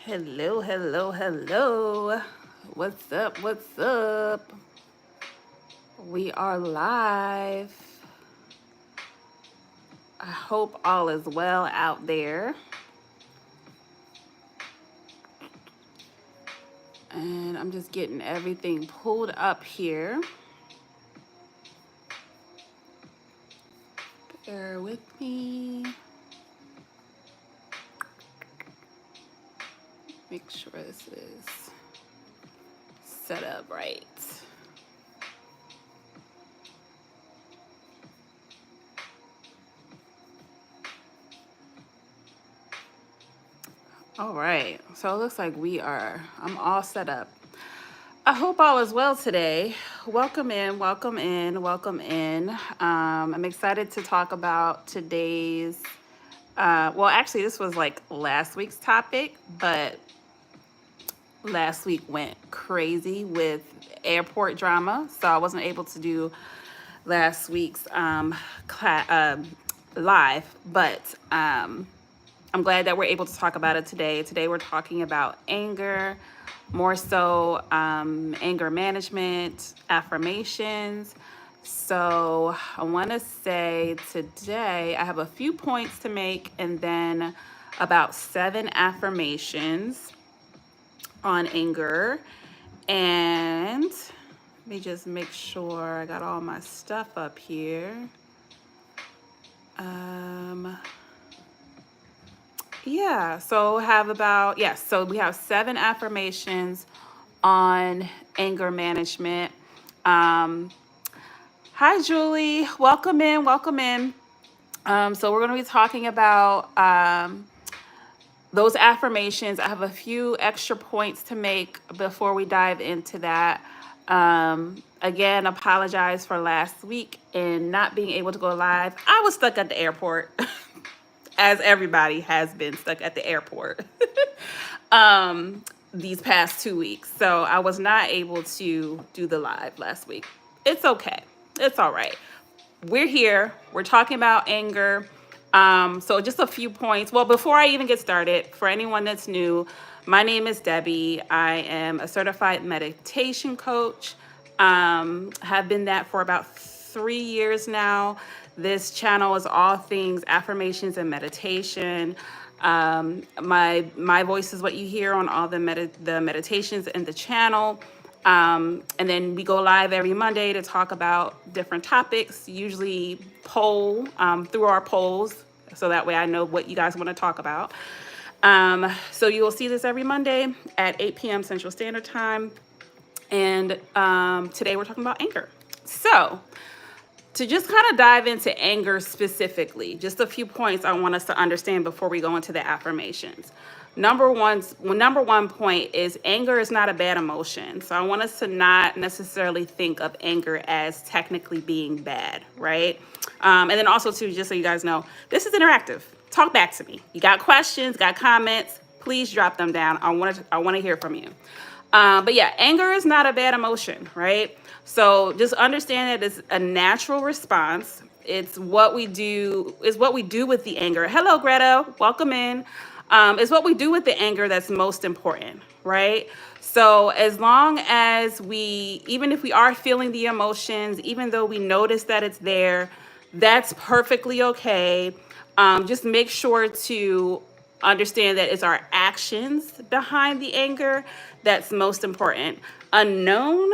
Hello, hello, hello. What's up? What's up? We are live. I hope all is well out there. And I'm just getting everything pulled up here. Bear with me. Make sure this is set up right. All right, so it looks like I'm all set up. I hope all is well today. Welcome in, welcome in, welcome in. I'm excited to talk about today's, well, actually, this was like last week's topic, but last week went crazy with airport drama, so I wasn't able to do last week's live, but I'm glad that we're able to talk about it today. Today we're talking about anger, more so anger management, affirmations. So I want to say today I have a few points to make and then about 7 affirmations on anger. And let me just make sure I got all my stuff up here. Yeah, so so we have 7 affirmations on anger management. Hi, Julie. Welcome in, welcome in. So we're going to be talking about those affirmations. I have a few extra points to make before we dive into that. Again, apologize for last week and not being able to go live. I was stuck at the airport. As everybody has been stuck at the airport these past 2 weeks. So I was not able to do the live last week. It's okay. It's all right. We're here. We're talking about anger. So just a few points. Well, before I even get started, for anyone that's new, my name is Debbie. I am a certified meditation coach. Have been that for about 3 years now. This channel is all things affirmations and meditation. My voice is what you hear on all the meditations in the channel. And then we go live every Monday to talk about different topics, usually poll through our polls. So that way I know what you guys want to talk about. So you will see this every Monday at 8 p.m. Central Standard Time. And today we're talking about anger. So to just kind of dive into anger specifically, just a few points I want us to understand before we go into the affirmations. Number one point is anger is not a bad emotion. So I want us to not necessarily think of anger as technically being bad, right? And then also too, just so you guys know, this is interactive. Talk back to me. You got questions, got comments, please drop them down. I want to hear from you. But yeah, anger is not a bad emotion, right? So just understand that it's a natural response. It's what we do with the anger. Hello, Greta. Welcome in. It's what we do with the anger that's most important, right? So as long as even if we are feeling the emotions, even though we notice that it's there, that's perfectly okay. Just make sure to understand that it's our actions behind the anger that's most important. Unknown,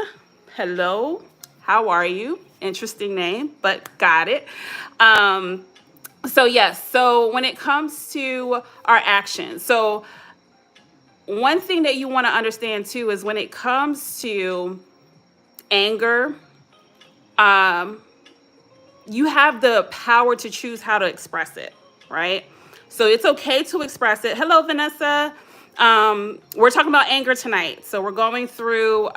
hello, how are you? Interesting name, but got it. So yes, so when it comes to our actions, so one thing that you want to understand too is when it comes to anger, you have the power to choose how to express it, right? So it's okay to express it. Hello, Vanessa. We're talking about anger tonight. So we're going through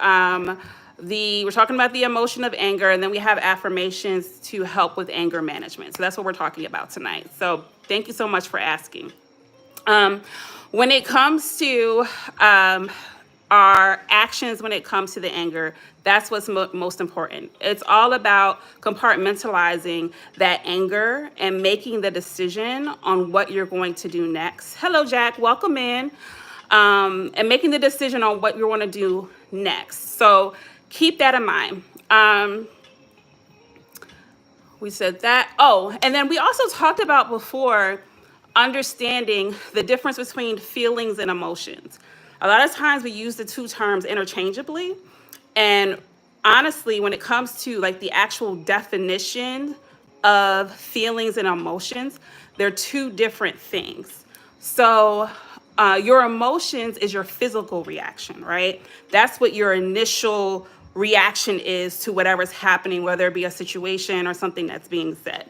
we're talking about the emotion of anger, and then we have affirmations to help with anger management. So that's what we're talking about tonight. So thank you so much for asking. When it comes to our actions, when it comes to the anger, that's what's most important. It's all about compartmentalizing that anger and making the decision on what you're going to do next. Hello, Jack. Welcome in. and making the decision on what you want to do next. So keep that in mind. We said that. Oh, and then we also talked about before understanding the difference between feelings and emotions. A lot of times we use the two terms interchangeably. And honestly, when it comes to like the actual definition of feelings and emotions, they're two different things. So your emotions is your physical reaction, right? That's what your initial reaction is to whatever's happening, whether it be a situation or something that's being said.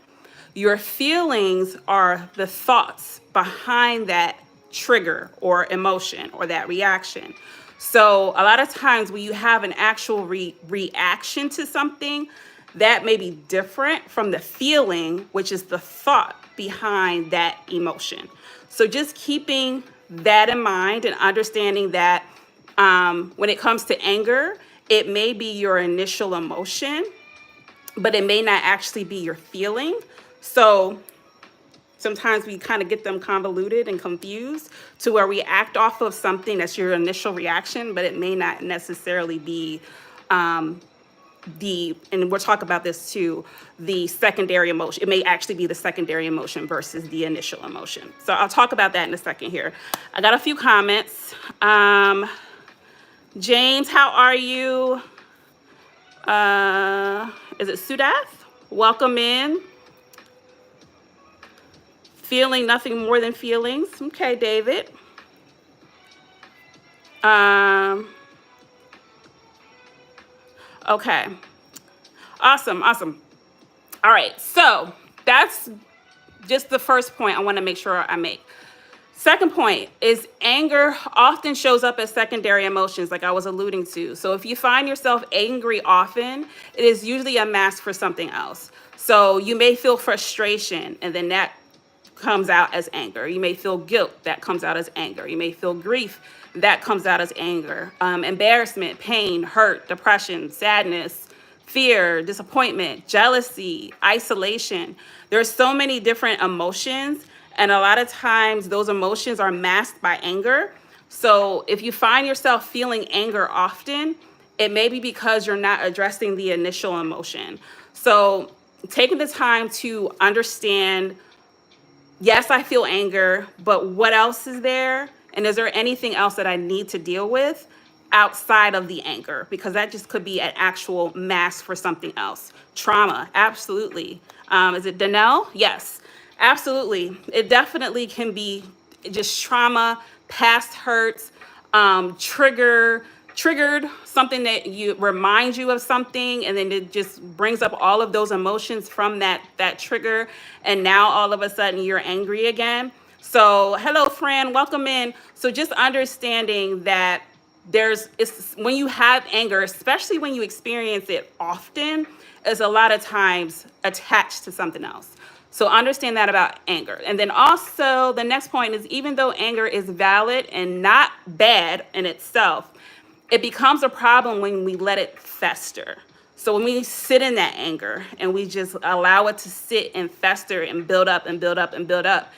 Your feelings are the thoughts behind that trigger or emotion or that reaction. So a lot of times when you have an actual reaction to something, that may be different from the feeling, which is the thought behind that emotion. So just keeping that in mind and understanding that when it comes to anger, it may be your initial emotion, but it may not actually be your feeling. So sometimes we kind of get them convoluted and confused to where we act off of something that's your initial reaction, but it may not necessarily be and we'll talk about this too, the secondary emotion. It may actually be the secondary emotion versus the initial emotion. So I'll talk about that in a second here. I got a few comments. James, how are you? Is it Sudath? Welcome in. Feeling nothing more than feelings. Okay, David. Okay. Awesome. All right. So that's just the first point I want to make sure I make. Second point is anger often shows up as secondary emotions, like I was alluding to. So if you find yourself angry often, it is usually a mask for something else. So you may feel frustration, and then that comes out as anger. You may feel guilt, that comes out as anger. You may feel grief, that comes out as anger. Embarrassment, pain, hurt, depression, sadness, fear, disappointment, jealousy, isolation. There's so many different emotions, and a lot of times those emotions are masked by anger. So if you find yourself feeling anger often, it may be because you're not addressing the initial emotion. So taking the time to understand, yes, I feel anger, but what else is there? And is there anything else that I need to deal with outside of the anger? Because that just could be an actual mask for something else. Trauma, absolutely. Is it Danelle? Yes, absolutely. It definitely can be just trauma, past hurts, triggered something that you reminds you of something, and then it just brings up all of those emotions from that trigger, and now all of a sudden you're angry again. So hello, Fran, welcome in. So just understanding that it's when you have anger, especially when you experience it often, is a lot of times attached to something else. So understand that about anger. And then also the next point is, even though anger is valid and not bad in itself, it becomes a problem when we let it fester. So when we sit in that anger and we just allow it to sit and fester and build up and build up and build up,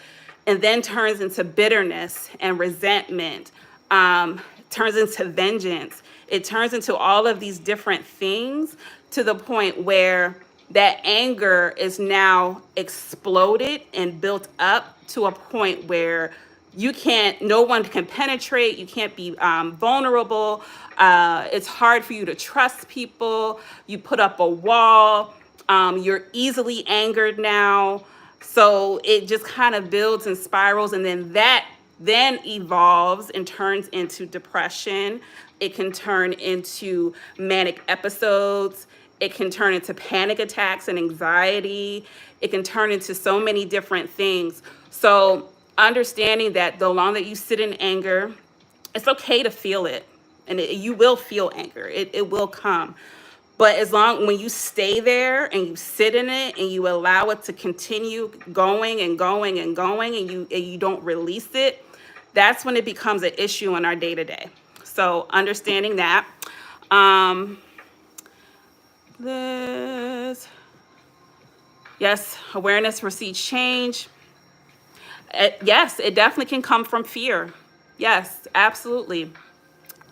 and then turns into bitterness and resentment, turns into vengeance, it turns into all of these different things, to the point where that anger is now exploded and built up to a point where no one can penetrate, you can't be vulnerable. It's hard for you to trust people. You put up a wall. You're easily angered now. So it just kind of builds and spirals, and then that then evolves and turns into depression. It can turn into manic episodes. It can turn into panic attacks and anxiety. It can turn into so many different things. So understanding that the longer that you sit in anger, it's okay to feel it. And you will feel anger. It will come. But when you stay there and you sit in it and you allow it to continue going and going and going, and you don't release it, that's when it becomes an issue in our day-to-day. So understanding that. Yes, awareness precedes change. Yes, it definitely can come from fear. Yes, absolutely.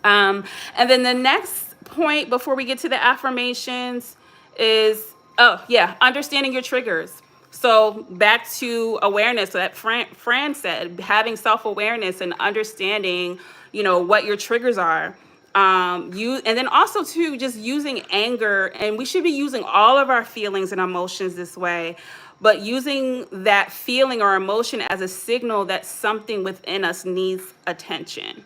And then the next point before we get to the affirmations is, oh, yeah, understanding your triggers. So back to awareness that Fran said, having self-awareness and understanding, what your triggers are. And then also too, just using anger, and we should be using all of our feelings and emotions this way, but using that feeling or emotion as a signal that something within us needs attention.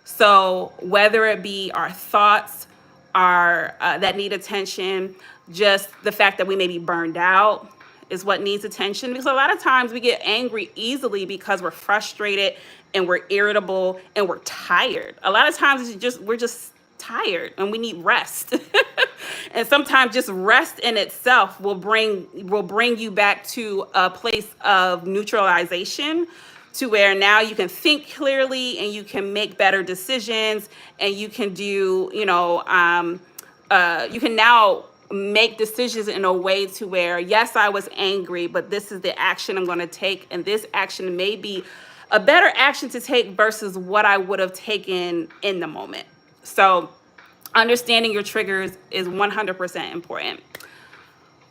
So whether it be our thoughts, our that need attention, just the fact that we may be burned out is what needs attention. Because a lot of times we get angry easily because we're frustrated and we're irritable and we're tired. A lot of times we're just tired and we need rest. And sometimes just rest in itself will bring you back to a place of neutralization, to where now you can think clearly and you can make better decisions, and you can do, you can now make decisions in a way to where, yes, I was angry, but this is the action I'm going to take, and this action may be a better action to take versus what I would have taken in the moment. So understanding your triggers is 100% important.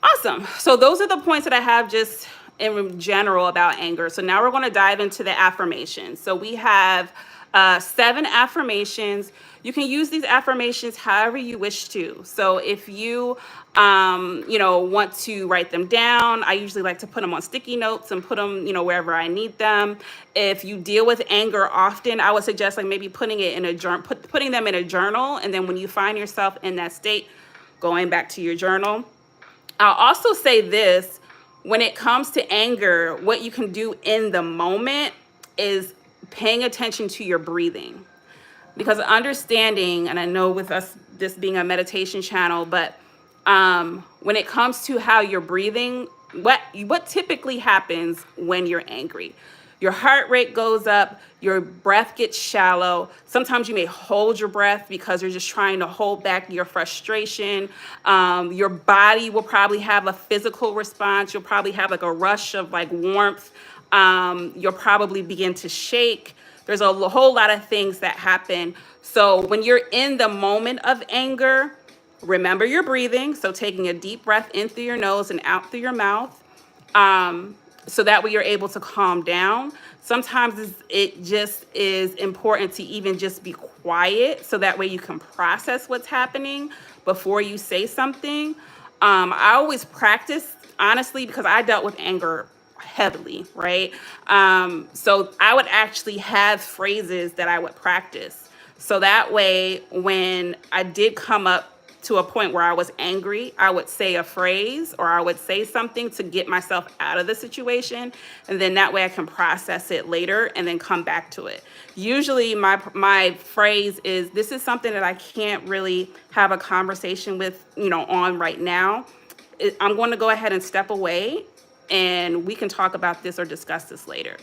Awesome. So those are the points that I have just in general about anger. So now we're going to dive into the affirmations. So we have 7 affirmations. You can use these affirmations however you wish to. So if you, want to write them down, I usually like to put them on sticky notes and put them, wherever I need them. If you deal with anger often, I would suggest like maybe putting it in a journal, putting them in a journal, and then when you find yourself in that state, going back to your journal. I'll also say this: when it comes to anger, what you can do in the moment is paying attention to your breathing. Because understanding, and I know with us this being a meditation channel, but when it comes to how you're breathing, what typically happens when you're angry? Your heart rate goes up, your breath gets shallow. Sometimes you may hold your breath because you're just trying to hold back your frustration. Your body will probably have a physical response. You'll probably have like a rush of like warmth. You'll probably begin to shake. There's a whole lot of things that happen. So when you're in the moment of anger, remember your breathing. So taking a deep breath in through your nose and out through your mouth. So that way you're able to calm down. Sometimes it just is important to even just be quiet, so that way you can process what's happening before you say something. I always practice, honestly, because I dealt with anger heavily, right? So I would actually have phrases that I would practice. So that way, when I did come up to a point where I was angry, I would say a phrase or I would say something to get myself out of the situation. And then that way I can process it later and then come back to it. Usually my phrase is, this is something that I can't really have a conversation with, on right now. I'm going to go ahead and step away, and we can talk about this or discuss this later.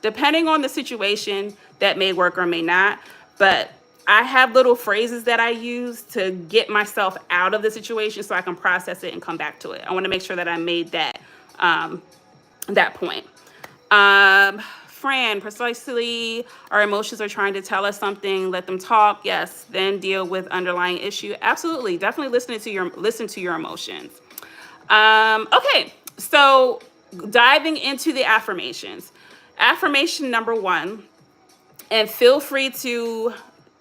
Depending on the situation, that may work or may not, but I have little phrases that I use to get myself out of the situation so I can process it and come back to it. I want to make sure that I made that point. Fran, precisely, our emotions are trying to tell us something. Let them talk. Yes. Then deal with underlying issue. Absolutely. Definitely listen to your emotions. Okay. So diving into the affirmations. Affirmation number 1, and feel free to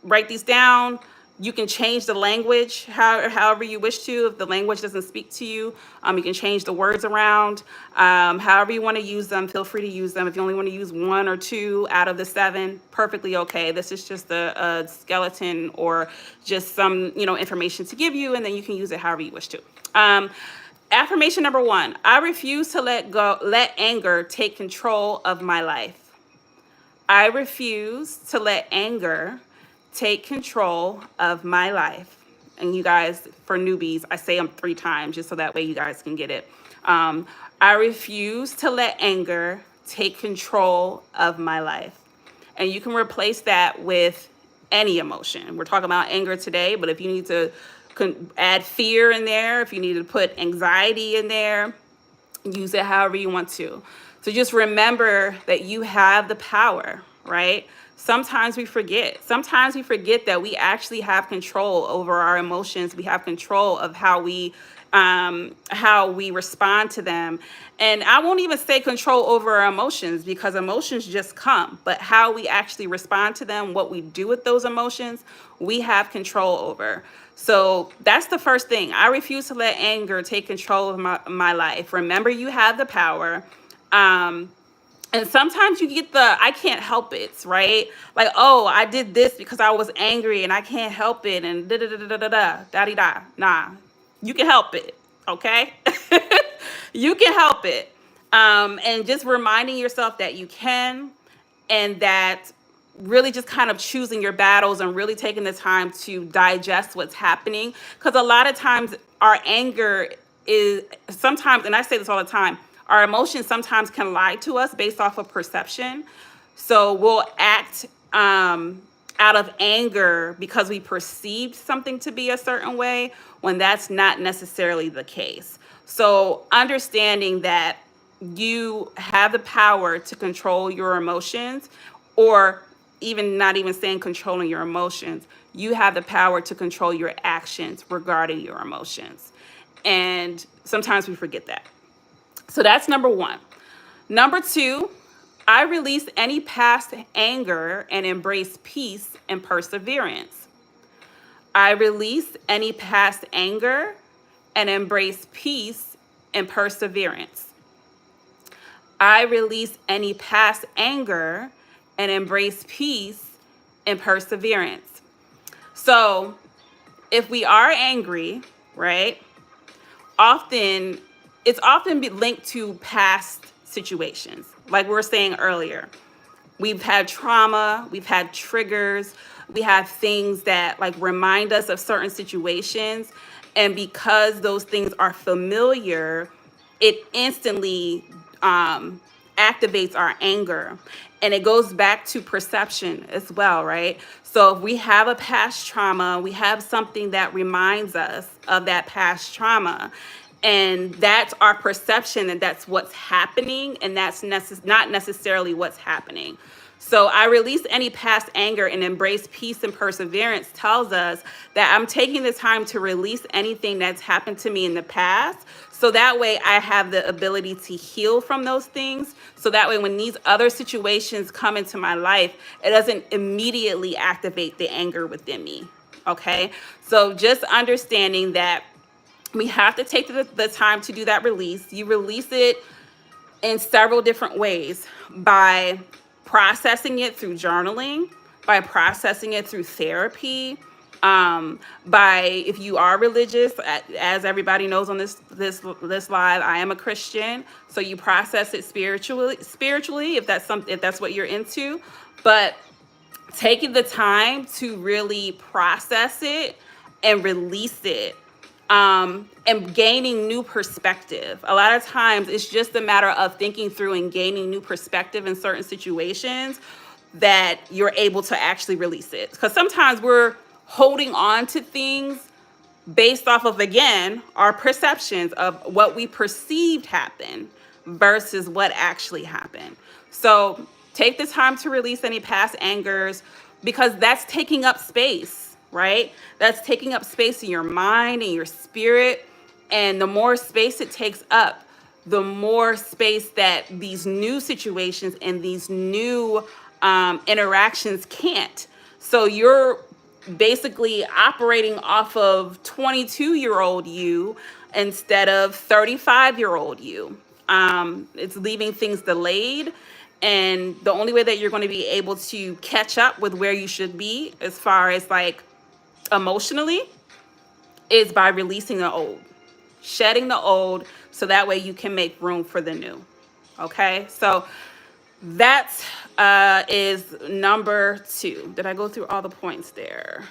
write these down. You can change the language however you wish to. If the language doesn't speak to you, you can change the words around. However you want to use them, feel free to use them. If you only want to use 1 or 2 out of the 7, perfectly okay. This is just a skeleton or just some information to give you, and then you can use it however you wish to. Affirmation number 1: I refuse to let anger take control of my life. I refuse to let anger take control of my life. And you guys, for newbies, I say them 3 times just so that way you guys can get it. I refuse to let anger take control of my life. And you can replace that with any emotion. We're talking about anger today, but if you need to add fear in there, if you need to put anxiety in there, use it however you want to. So just remember that you have the power, right? sometimes we forget. Sometimes we forget that we actually have control over our emotions. We have control of how we respond to them. And I won't even say control over our emotions, because emotions just come, but how we actually respond to them, what we do with those emotions, we have control over. So that's the first thing. I refuse to let anger take control of my life. Remember, you have the power. And sometimes you get the I can't help it, right? Like, oh, I did this because I was angry and I can't help it, and da da da da da da da da da. Nah, you can help it, okay? You can help it. And just reminding yourself that you can, and that really just kind of choosing your battles and really taking the time to digest what's happening. Because a lot of times our anger is sometimes, and I say this all the time, our emotions sometimes can lie to us based off of perception. So we'll act out of anger because we perceived something to be a certain way when that's not necessarily the case. So understanding that you have the power to control your emotions, or even not even saying controlling your emotions, you have the power to control your actions regarding your emotions. And sometimes we forget that. So that's number one. Number two, I release any past anger and embrace peace and perseverance. I release any past anger and embrace peace and perseverance. I release any past anger and embrace peace and perseverance. So if we are angry, right, it's often linked to past situations. Like we were saying earlier, we've had trauma, we've had triggers, we have things that like remind us of certain situations. And because those things are familiar, it instantly activates our anger. And it goes back to perception as well, right? So if we have a past trauma, we have something that reminds us of that past trauma. And that's our perception, and that's what's happening, and that's not necessarily what's happening. So I release any past anger and embrace peace and perseverance tells us that I'm taking the time to release anything that's happened to me in the past. So that way I have the ability to heal from those things. So that way when these other situations come into my life, it doesn't immediately activate the anger within me. Okay? So just understanding that we have to take the time to do that release. You release it in several different ways: by processing it through journaling, by processing it through therapy, by, if you are religious, as everybody knows on this live, I am a Christian, so you process it spiritually if that's what you're into. But taking the time to really process it and release it, and gaining new perspective. A lot of times it's just a matter of thinking through and gaining new perspective in certain situations that you're able to actually release it. Because sometimes we're holding on to things based off of, again, our perceptions of what we perceived happened versus what actually happened. So take the time to release any past angers, because that's taking up space, right? That's taking up space in your mind and your spirit. And the more space it takes up, the more space that these new situations and these new interactions can't. So you're basically operating off of 22-year-old you instead of 35-year-old you. It's leaving things delayed. And the only way that you're going to be able to catch up with where you should be as far as like emotionally is by releasing the old, shedding the old, so that way you can make room for the new. Okay, so that is number two. Did I go through all the points there?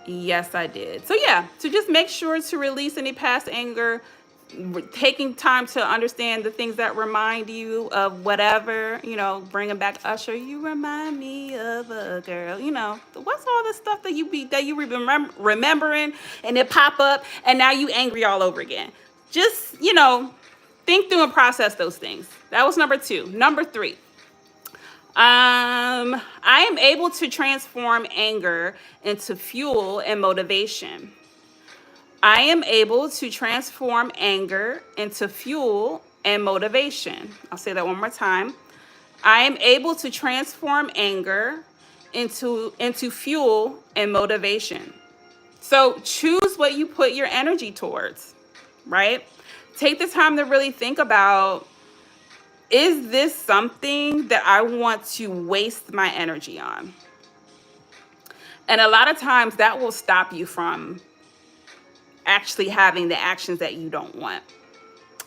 Yes, I did. So yeah, so just make sure to release any past anger, taking time to understand the things that remind you of whatever, bringing back Usher, you remind me of a girl, what's all the stuff that you remembering, and it pop up and now you angry all over again. Just, think think through and process those things. That was number 2. Number 3. I am able to transform anger into fuel and motivation. I am able to transform anger into fuel and motivation. I'll say that one more time. I am able to transform anger into fuel and motivation. So choose what you put your energy towards, right? Take the time to really think about, is this something that I want to waste my energy on? And a lot of times that will stop you from actually having the actions that you don't want.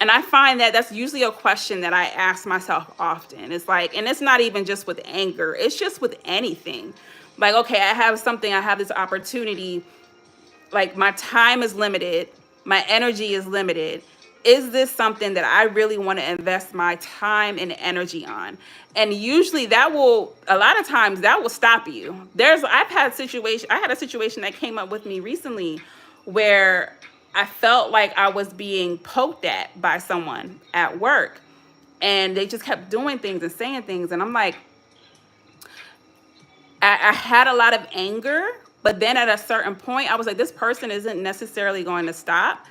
And I find that that's usually a question that I ask myself often. It's like, and it's not even just with anger, it's just with anything. Like, okay, I have this opportunity, like my time is limited, my energy is limited. Is this something that I really want to invest my time and energy on? And usually a lot of times that will stop you. I had a situation that came up with me recently where I felt like I was being poked at by someone at work, and they just kept doing things and saying things. And I'm like, I had a lot of anger, but then at a certain point, I was like, this person isn't necessarily going to stop.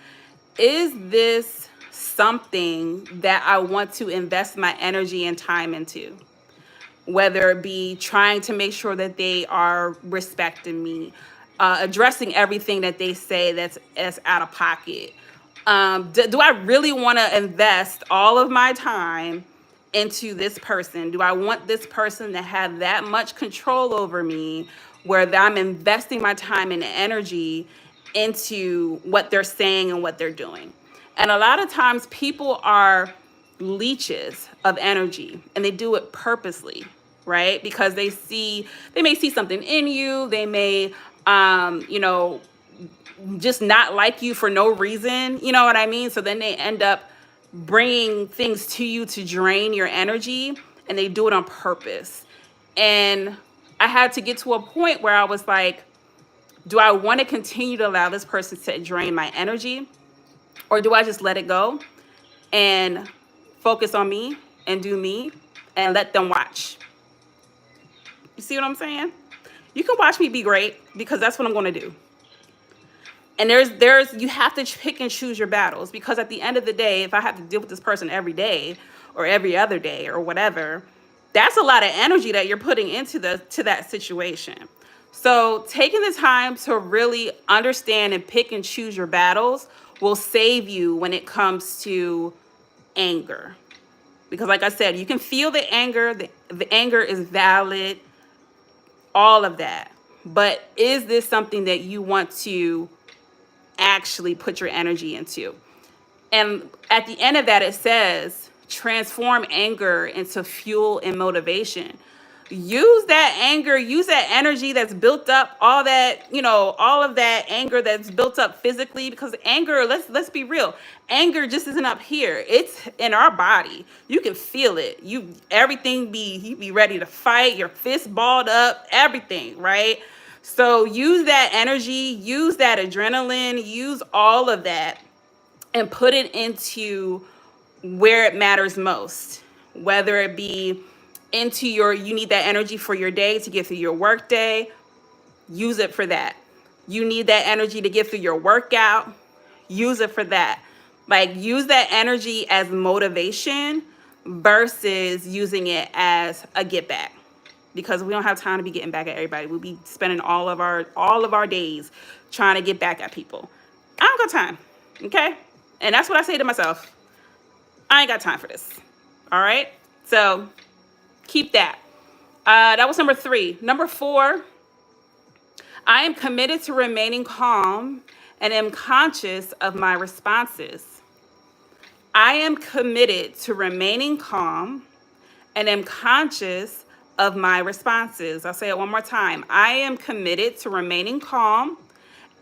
Is this something that I want to invest my energy and time into? Whether it be trying to make sure that they are respecting me, addressing everything that they say that's out of pocket. Do I really want to invest all of my time into this person? Do I want this person to have that much control over me where I'm investing my time and energy into what they're saying and what they're doing? And a lot of times people are leeches of energy, and they do it purposely, right? Because they may see something in you. They may, just not like you for no reason. You know what I mean? So then they end up bringing things to you to drain your energy, and they do it on purpose. And I had to get to a point where I was like, do I want to continue to allow this person to drain my energy? Or do I just let it go and focus on me and do me and let them watch? You see what I'm saying? You can watch me be great, because that's what I'm going to do. And you have to pick and choose your battles, because at the end of the day, if I have to deal with this person every day or every other day or whatever, that's a lot of energy that you're putting into that situation. So taking the time to really understand and pick and choose your battles will save you when it comes to anger. Because like I said, you can feel the anger. The anger is valid, all of that. But is this something that you want to actually put your energy into? And at the end of that, it says, transform anger into fuel and motivation. Use that anger, use that energy that's built up, all of that anger that's built up physically, because anger, let's be real, anger just isn't up here. It's in our body. You can feel it. You be ready to fight, your fist balled up, everything, right? So use that energy, use that adrenaline, use all of that and put it into where it matters most, whether it be you need that energy for your day to get through your work day, use it for that. You need that energy to get through your workout, use it for that. Like, use that energy as motivation versus using it as a get back, because we don't have time to be getting back at everybody. We'll be spending all of our days trying to get back at people. I don't got time, okay? And that's what I say to myself. I ain't got time for this, all right? So keep that. That was number 3. Number 4, I am committed to remaining calm and am conscious of my responses. I am committed to remaining calm and am conscious of my responses. I'll say it one more time. I am committed to remaining calm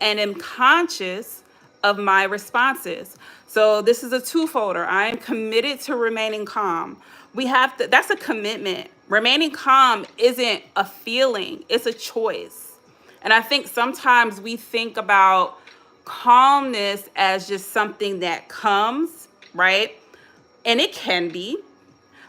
and am conscious of my responses. So this is a two-folder. I am committed to remaining calm. That's a commitment. Remaining calm isn't a feeling, it's a choice. And I think sometimes we think about calmness as just something that comes, right? And it can be,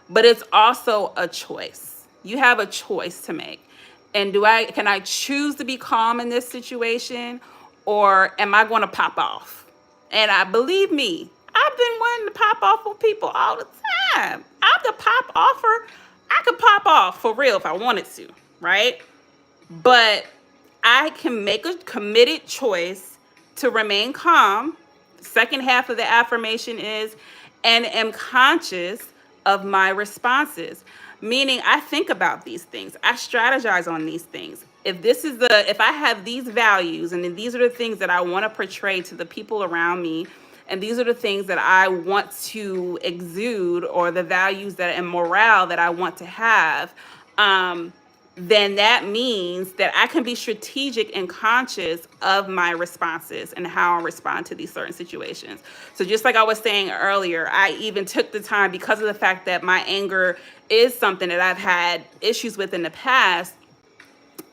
but it's also a choice. You have a choice to make. And can I choose to be calm in this situation, or am I going to pop off? And believe me, I've been wanting to pop off with people all the time. I'm the pop offer. I could pop off for real if I wanted to, right? But I can make a committed choice to remain calm. The second half of the affirmation is, and am conscious of my responses. Meaning I think about these things. I strategize on these things. If I have these values, and then these are the things that I want to portray to the people around me, and these are the things that I want to exude, or the values and morale that I want to have, then that means that I can be strategic and conscious of my responses and how I respond to these certain situations. So just like I was saying earlier, I even took the time, because of the fact that my anger is something that I've had issues with in the past.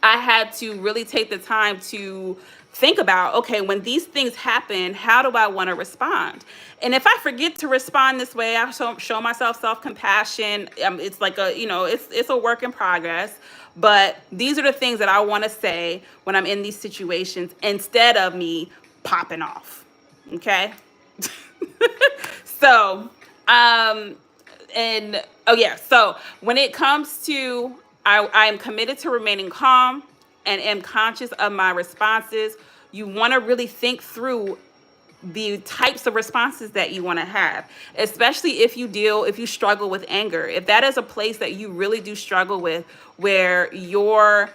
I had to really take the time to think about, okay, when these things happen, how do I want to respond? And if I forget to respond this way, I show myself self-compassion. It's like it's a work in progress. But these are the things that I want to say when I'm in these situations, instead of me popping off. Okay. So, so when it comes to, I am committed to remaining calm and am conscious of my responses. You want to really think through the types of responses that you want to have, especially if you struggle with anger. If that is a place that you really do struggle with, where your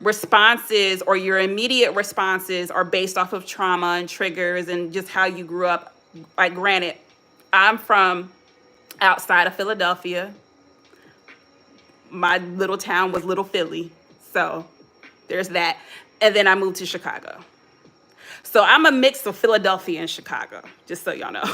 responses or your immediate responses are based off of trauma and triggers and just how you grew up. Like, granted, I'm from outside of Philadelphia. My little town was Little Philly. So there's that. And then I moved to Chicago. So I'm a mix of Philadelphia and Chicago, just so y'all know.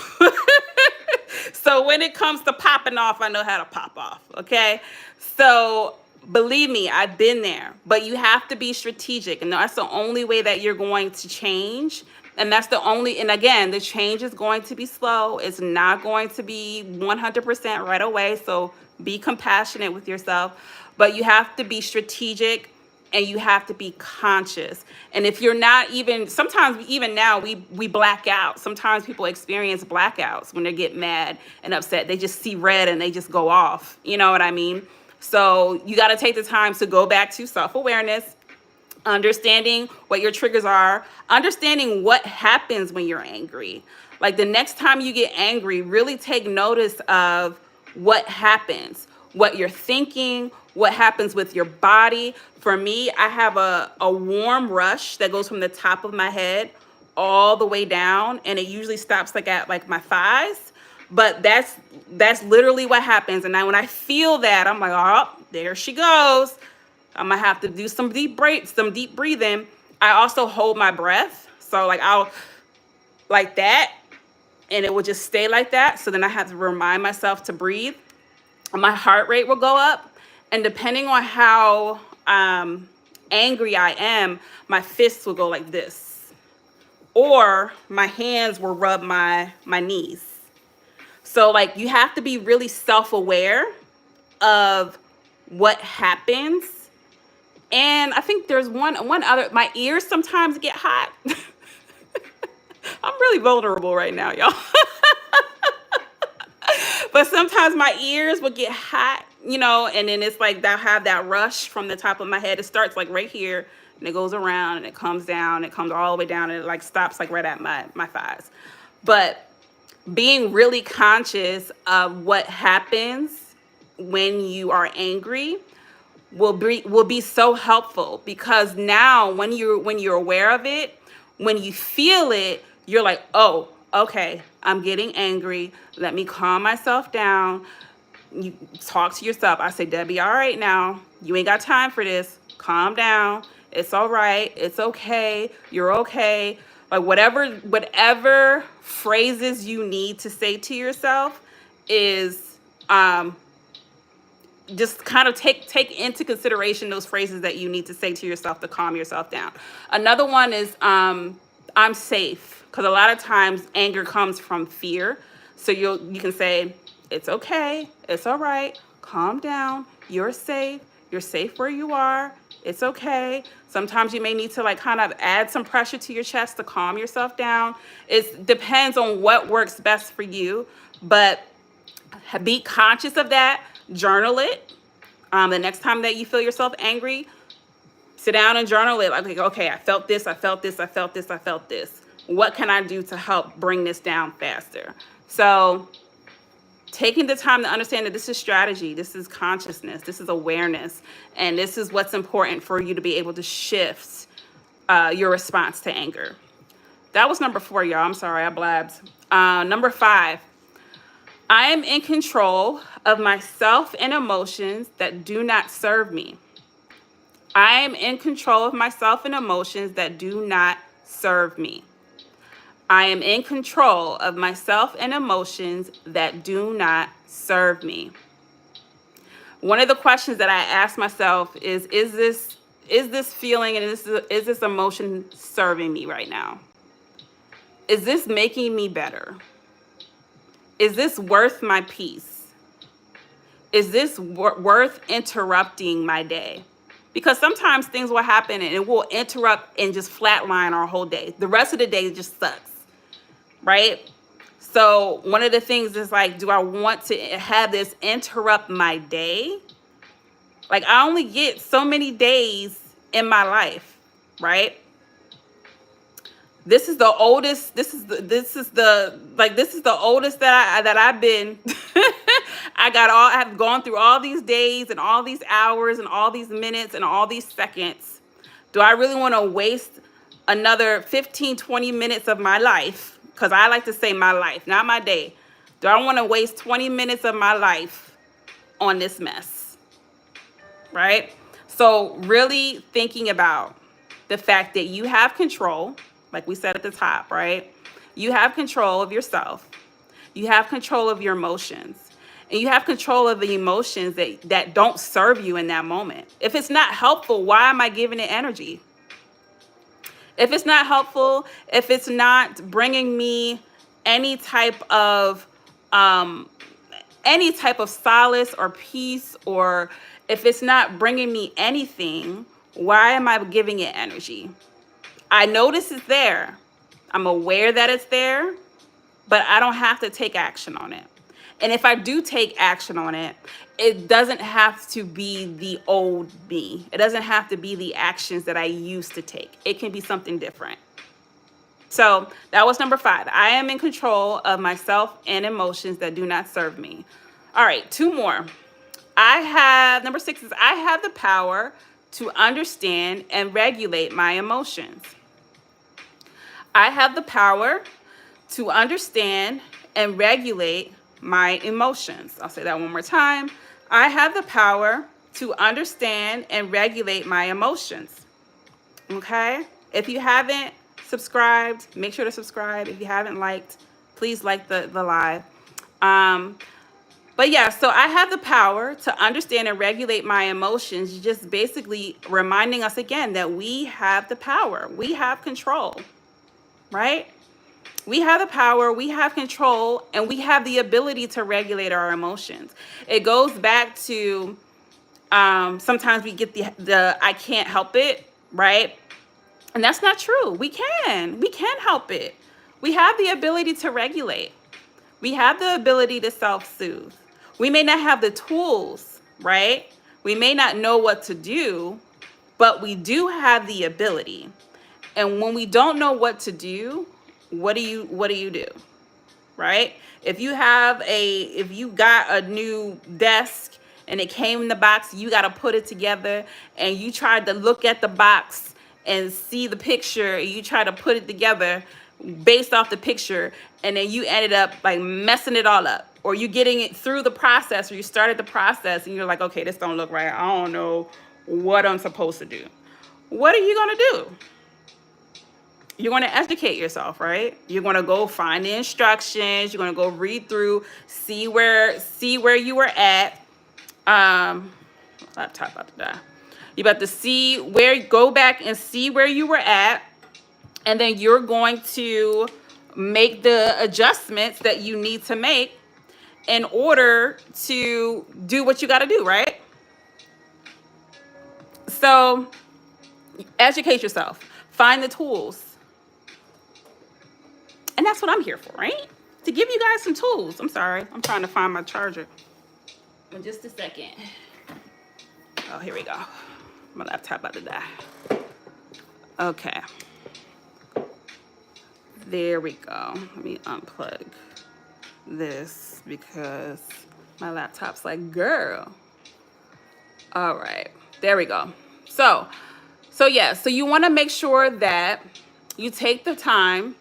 So when it comes to popping off, I know how to pop off, okay? So believe me, I've been there. But you have to be strategic, and that's the only way that you're going to change. And again, the change is going to be slow. It's not going to be 100% right away. So be compassionate with yourself. But you have to be strategic, and you have to be conscious. And if you're not sometimes even now we black out. Sometimes people experience blackouts when they get mad and upset. They just see red and they just go off. You know what I mean? So you got to take the time to go back to self-awareness, understanding what your triggers are, understanding what happens when you're angry. Like, the next time you get angry, really take notice of what happens, what you're thinking, what happens with your body. For me, I have a warm rush that goes from the top of my head all the way down, and it usually stops at my thighs. But that's literally what happens. And now when I feel that, I'm like, oh, there she goes. I'm gonna have to do some deep breathing. I also hold my breath. So I'll like that, and it will just stay like that. So then I have to remind myself to breathe. My heart rate will go up. And depending on how angry I am, my fists will go like this. Or my hands will rub my knees. So you have to be really self-aware of what happens. And I think there's one other, my ears sometimes get hot. I'm really vulnerable right now, y'all. But sometimes my ears will get hot, and then it's they'll have that rush from the top of my head. It starts right here, and it goes around, and it comes down, it comes all the way down, and it stops right at my thighs. But being really conscious of what happens when you are angry will be so helpful, because now when you're aware of it, when you feel it, you're like, oh, okay, I'm getting angry. Let me calm myself down. You talk to yourself. I say, Debbie, all right now. You ain't got time for this. Calm down. It's all right. It's okay. You're okay. Whatever phrases you need to say to yourself is just kind of take into consideration those phrases that you need to say to yourself to calm yourself down. Another one is I'm safe, because a lot of times anger comes from fear. So you can say, It's okay. It's all right. Calm down. You're safe. You're safe where you are. It's okay. Sometimes you may need to like kind of add some pressure to your chest to calm yourself down. It depends on what works best for you, but be conscious of that. Journal it. The next time that you feel yourself angry, sit down and journal it. Like, okay, I felt this, I felt this, I felt this, I felt this. What can I do to help bring this down faster? So taking the time to understand that this is strategy, this is consciousness, this is awareness, and this is what's important for you to be able to shift your response to anger. That was number 4, y'all. I'm sorry, I blabbed. Number 5, I am in control of myself and emotions that do not serve me. I am in control of myself and emotions that do not serve me. I am in control of myself and emotions that do not serve me. One of the questions that I ask myself is this feeling and is this emotion serving me right now? Is this making me better? Is this worth my peace? Is this worth interrupting my day? Because sometimes things will happen and it will interrupt and just flatline our whole day. The rest of the day just sucks, right? So one of the things is like, do I want to have this interrupt my day? Like, I only get so many days in my life, right? This is the oldest. This is the oldest that I've been. I've gone through all these days and all these hours and all these minutes and all these seconds. Do I really want to waste another 15, 20 minutes of my life? Because I like to say my life, not my day. Do I want to waste 20 minutes of my life on this mess? Right? So really thinking about the fact that you have control. Like we said at the top, right? You have control of yourself. You have control of your emotions. And you have control of the emotions that don't serve you in that moment. If it's not helpful, why am I giving it energy? If it's not helpful, if it's not bringing me any type of solace or peace, or if it's not bringing me anything, why am I giving it energy? I notice it's there. I'm aware that it's there, but I don't have to take action on it. And if I do take action on it, it doesn't have to be the old me. It doesn't have to be the actions that I used to take. It can be something different. So that was number 5. I am in control of myself and emotions that do not serve me. All right, 2 more. Number 6 is I have the power to understand and regulate my emotions. I have the power to understand and regulate my emotions. I'll say that one more time. I have the power to understand and regulate my emotions. Okay? If you haven't subscribed, make sure to subscribe. If you haven't liked, please like the live. But yeah, so I have the power to understand and regulate my emotions, just basically reminding us again that we have the power. We have control, right? We have the power, we have control, and we have the ability to regulate our emotions. It goes back to sometimes we get the I can't help it, right? And that's not true. We can help it. We have the ability to regulate. We have the ability to self-soothe. We may not have the tools, right? We may not know what to do, but we do have the ability. And when we don't know what to do, what do you do? Right? If you got a new desk and it came in the box, you got to put it together, and you tried to look at the box and see the picture, and you try to put it together based off the picture, and then you ended up like messing it all up, or you getting it through the process, or you started the process and you're like, okay, this don't look right. I don't know what I'm supposed to do. What are you going to do? You're going to educate yourself, right? You're going to go find the instructions. You're going to go read through, see where you were at. Laptop about to die. You're about to go back and see where you were at. And then you're going to make the adjustments that you need to make. in order to do what you got to do, right? So educate yourself, find the tools. And that's what I'm here for, right? To give you guys some tools. I'm sorry, I'm trying to find my charger. In just a second. Oh, here we go. My laptop about to die. Okay. There we go. Let me unplug this because my laptop's like, girl. All right, there we go. So you want to make sure that you take the time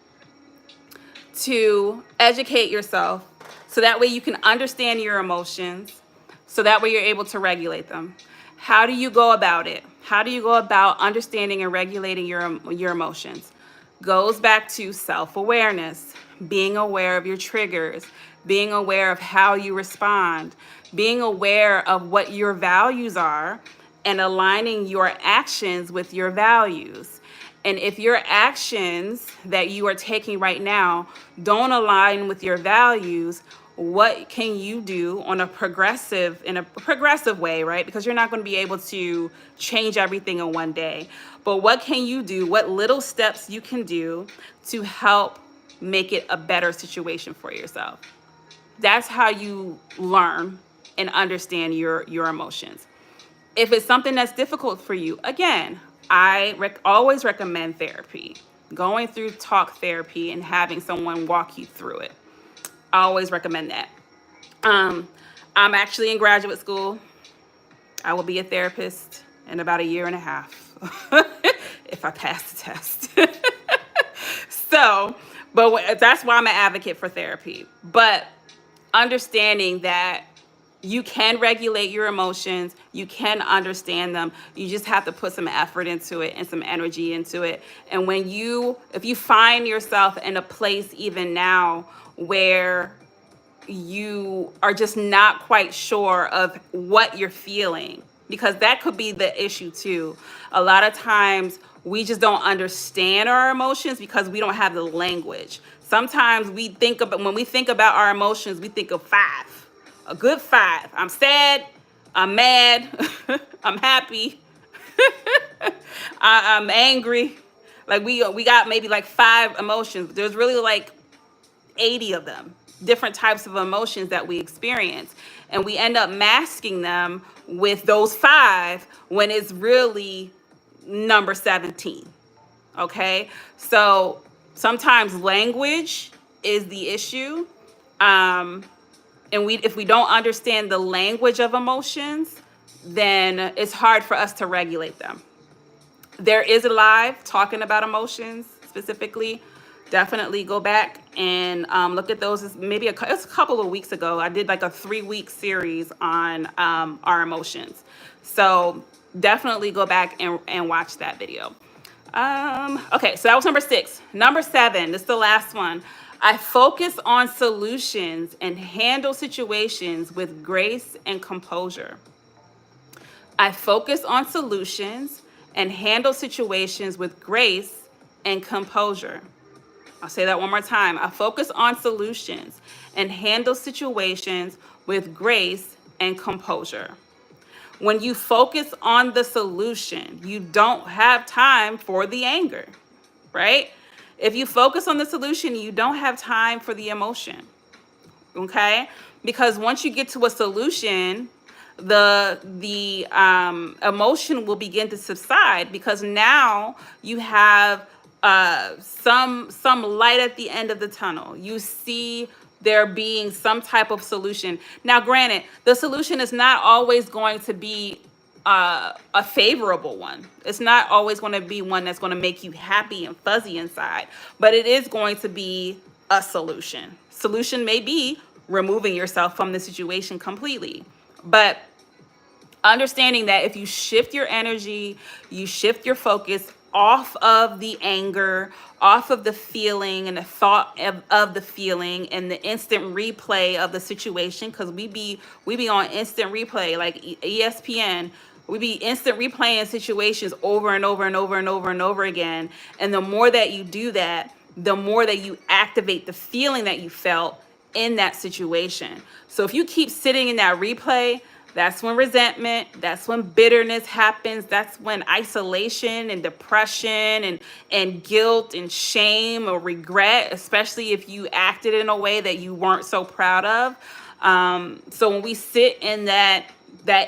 to educate yourself so that way you can understand your emotions, so that way you're able to regulate them. How do you go about it? How do you go about understanding and regulating your emotions? Goes back to self-awareness, being aware of your triggers, being aware of how you respond, being aware of what your values are, and aligning your actions with your values. And if your actions that you are taking right now don't align with your values, what can you do in a progressive way, right? Because you're not going to be able to change everything in one day. But what can you do? What little steps you can do to help make it a better situation for yourself? That's how you learn and understand your emotions. If it's something that's difficult for you, again, I always recommend therapy, going through talk therapy and having someone walk you through it. I always recommend that. I'm actually in graduate school. I will be a therapist in about a year and a half if I pass the test. But that's why I'm an advocate for therapy. But understanding that you can regulate your emotions, you can understand them. You just have to put some effort into it and some energy into it. And if you find yourself in a place even now where you are just not quite sure of what you're feeling, because that could be the issue too. A lot of times we just don't understand our emotions because we don't have the language. Sometimes when we think about our emotions, we think of 5. A good 5. I'm sad, I'm mad, I'm happy, I'm angry. Like we got maybe like 5 emotions. There's really like 80 of them, different types of emotions that we experience. And we end up masking them with those 5 when it's really number 17. Okay? So sometimes language is the issue. And if we don't understand the language of emotions, then it's hard for us to regulate them. There is a live talking about emotions specifically. Definitely go back and look at those. It was a couple of weeks ago. I did like a 3-week series on our emotions. So definitely go back and watch that video. Okay, so that was number 6. Number 7, this is the last one. I focus on solutions and handle situations with grace and composure. I focus on solutions and handle situations with grace and composure. I'll say that one more time. I focus on solutions and handle situations with grace and composure. When you focus on the solution, you don't have time for the anger, right? If you focus on the solution, you don't have time for the emotion, okay? Because once you get to a solution, the emotion will begin to subside because now you have some light at the end of the tunnel. You see there being some type of solution. Now, granted, the solution is not always going to be a favorable one. It's not always going to be one that's going to make you happy and fuzzy inside, but it is going to be a solution. Solution may be removing yourself from the situation completely, but understanding that if you shift your energy, you shift your focus off of the anger, off of the feeling and the thought of the feeling and the instant replay of the situation, because we be on instant replay like ESPN. We be instant replaying situations over and over and over and over and over again. And the more that you do that, the more that you activate the feeling that you felt in that situation. So if you keep sitting in that replay, that's when resentment, that's when bitterness happens, that's when isolation and depression and guilt and shame or regret, especially if you acted in a way that you weren't so proud of. So when we sit in that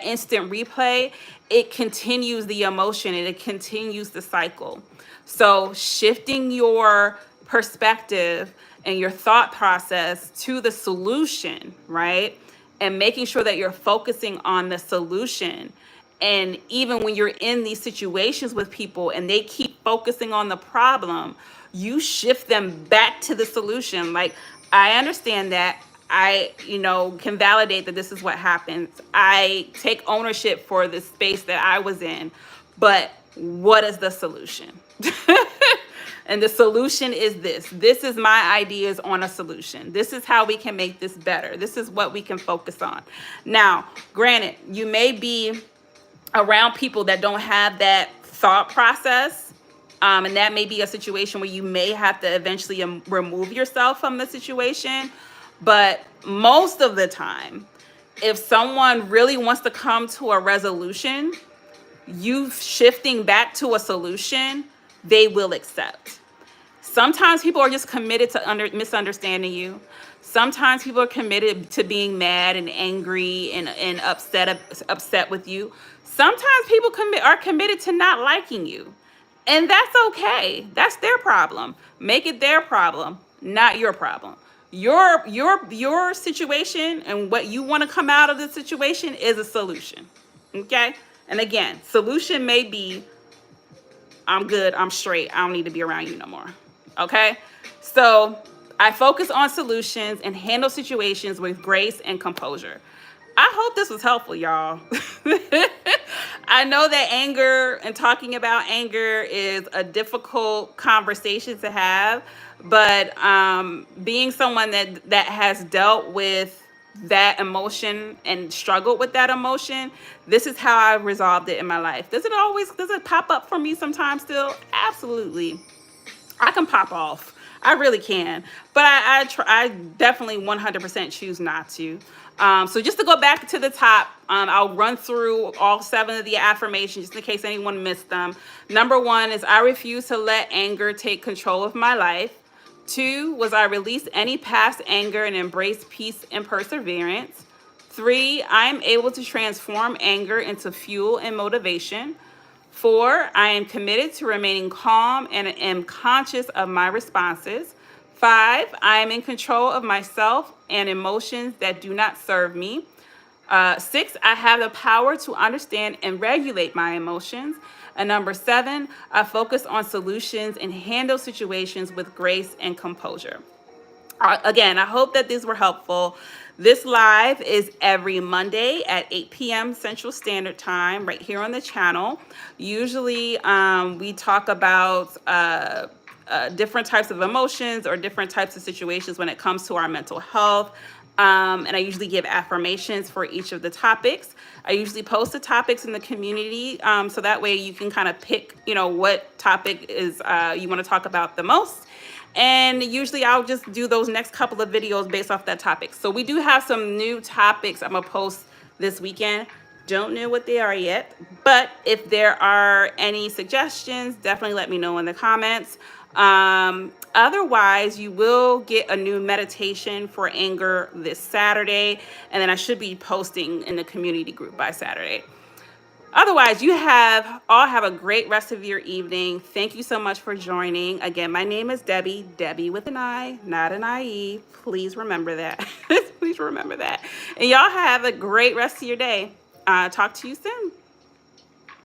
instant replay, it continues the emotion and it continues the cycle. So shifting your perspective and your thought process to the solution, right? And making sure that you're focusing on the solution. And even when you're in these situations with people and they keep focusing on the problem, you shift them back to the solution. Like, I understand that. I, can validate that this is what happens. I take ownership for the space that I was in. But what is the solution? And the solution is this. This is my ideas on a solution. This is how we can make this better. This is what we can focus on. Now, granted, you may be around people that don't have that thought process. And that may be a situation where you may have to eventually remove yourself from the situation. But most of the time, if someone really wants to come to a resolution, you shifting back to a solution, they will accept. Sometimes people are just committed to misunderstanding you. Sometimes people are committed to being mad and angry and upset with you. Sometimes people are committed to not liking you. And that's okay. That's their problem. Make it their problem, not your problem. Your situation and what you want to come out of the situation is a solution. Okay? And again, solution may be, I'm good, I'm straight, I don't need to be around you no more. Okay? So I focus on solutions and handle situations with grace and composure. I hope this was helpful, y'all. I know that anger and talking about anger is a difficult conversation to have, but being someone that has dealt with that emotion and struggled with that emotion, this is how I resolved it in my life. Does it pop up for me sometimes still? Absolutely. I can pop off. I really can. But I definitely 100% choose not to. So just to go back to the top, I'll run through all 7 of the affirmations just in case anyone missed them. Number 1 is I refuse to let anger take control of my life. 2 was I release any past anger and embrace peace and perseverance. 3, I am able to transform anger into fuel and motivation. 4, I am committed to remaining calm and am conscious of my responses. 5, I am in control of myself and emotions that do not serve me. 6, I have the power to understand and regulate my emotions. And number 7, I focus on solutions and handle situations with grace and composure. Again, I hope that these were helpful. This live is every Monday at 8 p.m. Central Standard Time right here on the channel. Usually we talk about different types of emotions or different types of situations when it comes to our mental health. And I usually give affirmations for each of the topics. I usually post the topics in the community so that way you can kind of pick, what topic is you want to talk about the most. And usually I'll just do those next couple of videos based off that topic. So we do have some new topics I'm going to post this weekend. Don't know what they are yet. But if there are any suggestions, definitely let me know in the comments. Otherwise, you will get a new meditation for anger this Saturday. And then I should be posting in the community group by Saturday. Otherwise, you all have a great rest of your evening. Thank you so much for joining. Again, my name is Debbie, Debbie with an I, not an IE. Please remember that. Please remember that. And y'all have a great rest of your day. Talk to you soon.